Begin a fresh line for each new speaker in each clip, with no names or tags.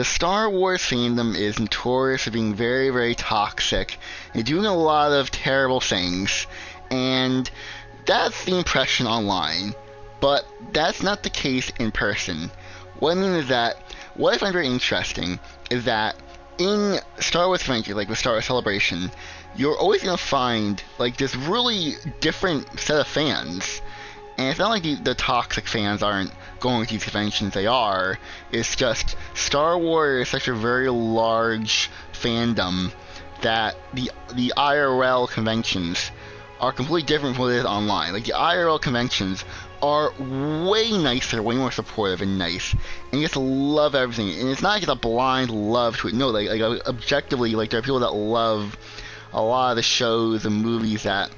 The Star Wars fandom is notorious for being very, very toxic and doing a lot of terrible things, and that's the impression online. But that's not the case in person. What I mean is that, what I find very interesting is that in Star Wars conventions, like with Star Wars Celebration, you're always going to find like this really different set of fans. And it's not like the toxic fans aren't going to these conventions, they are. It's just Star Wars is such a very large fandom that the IRL conventions are completely different from what it is online. Like, the IRL conventions are way nicer, way more supportive and nice, and you just love everything. And it's not just a blind love to it. No, like objectively, like, there are people that love a lot of the shows and movies that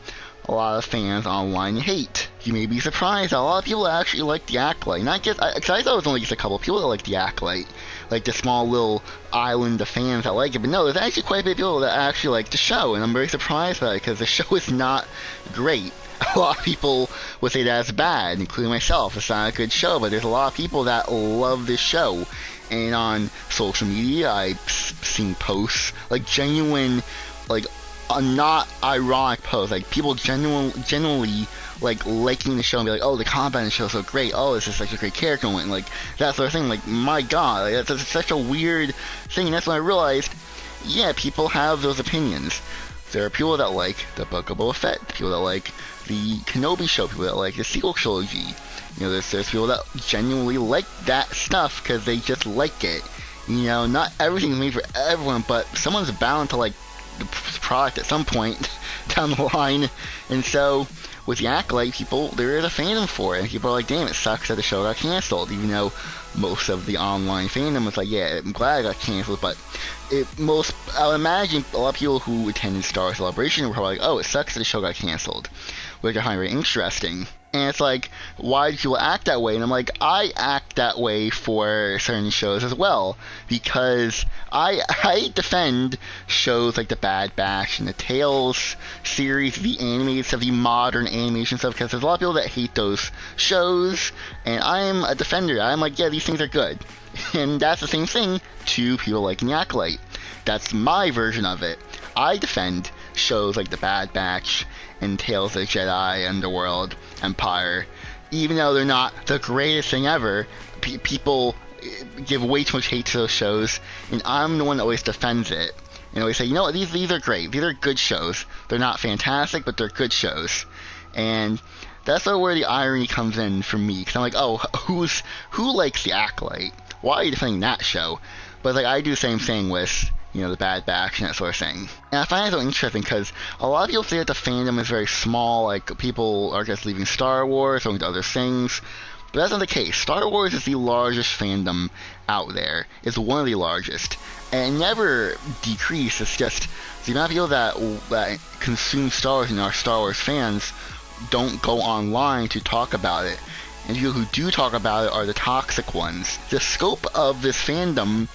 a lot of fans online hate. You may be surprised that a lot of people actually like the Acolyte. Not just, because I thought it was only just a couple of people that like the Acolyte, like the small little island of fans that like it. But no, there's actually quite a bit of people that actually like the show, and I'm very surprised by it because the show is not great. A lot of people would say that's bad, including myself. It's not a good show, but there's a lot of people that love this show. And on social media, I've seen posts, like genuine, like not ironic posts, like people genuinely like liking the show and be like, oh, the combat in the show is so great, oh, this is such a great character moment, like that sort of thing. Like, my god, like, that's such a weird thing. And that's when I realized, yeah, people have those opinions. There are people that like the Book of Boba Fett, people that like the Kenobi show, people that like the sequel trilogy. You know, there's people that genuinely like that stuff because they just like it. You know, not everything's made for everyone, but someone's bound to like the product at some point down the line. And so with the Acolyte, people, there is a fandom for it, and people are like, damn, it sucks that the show got cancelled, even though most of the online fandom was like, yeah, I'm glad it got cancelled. But I would imagine a lot of people who attended Star Wars Celebration were probably like, oh, it sucks that the show got cancelled, which I find very interesting. And it's like, why do people act that way? And I'm like, I act that way for certain shows as well, because I defend shows like the Bad Batch and the Tales series, the animated stuff, the modern animation stuff, because there's a lot of people that hate those shows, and I'm a defender. I'm like, yeah, these things are good. And that's the same thing to people liking the Acolyte. That's my version of it. I defend shows like the Bad Batch and Tales of the Jedi, Underworld, Empire, even though they're not the greatest thing ever. People give way too much hate to those shows, and I'm the one that always defends it and always say, you know what, these are great, these are good shows. They're not fantastic, but they're good shows. And that's sort of where the irony comes in for me, because I'm like, oh, who likes the Acolyte? Why are you defending that show? But like, I do the same thing with, you know, the Bad Batch and that sort of thing. And I find it so interesting because a lot of people say that the fandom is very small, like people are just leaving Star Wars, going to other things. But that's not the case. Star Wars is the largest fandom out there. It's one of the largest. And it never decreases. It's just the amount of people that consume Star Wars and are Star Wars fans don't go online to talk about it. And people who do talk about it are the toxic ones. The scope of this fandom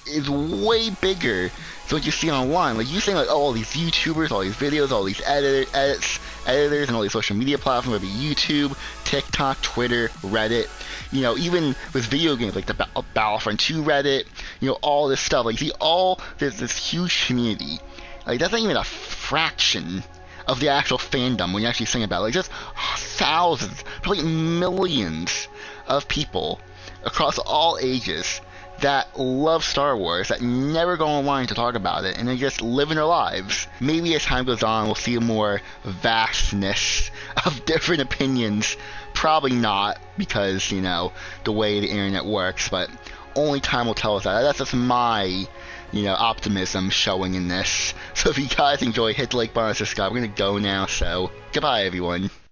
is way bigger than what you see online. Like, you saying like, oh, all these YouTubers, all these videos, all these editors, and all these social media platforms, whether YouTube, TikTok, Twitter, Reddit, you know, even with video games like the Battlefront 2 Reddit, you know, all this stuff. Like, there's this huge community. Like, that's not even a fraction of the actual fandom when you actually think about it. Like, just thousands, probably millions of people across all ages that love Star Wars, that never go online to talk about it, and they just live in their lives. Maybe as time goes on, we'll see a more vastness of different opinions. Probably not, because, you know, the way the internet works, but only time will tell us that. That's just my, you know, optimism showing in this. So if you guys enjoy, hit the like button and subscribe. I'm gonna go now, so goodbye, everyone.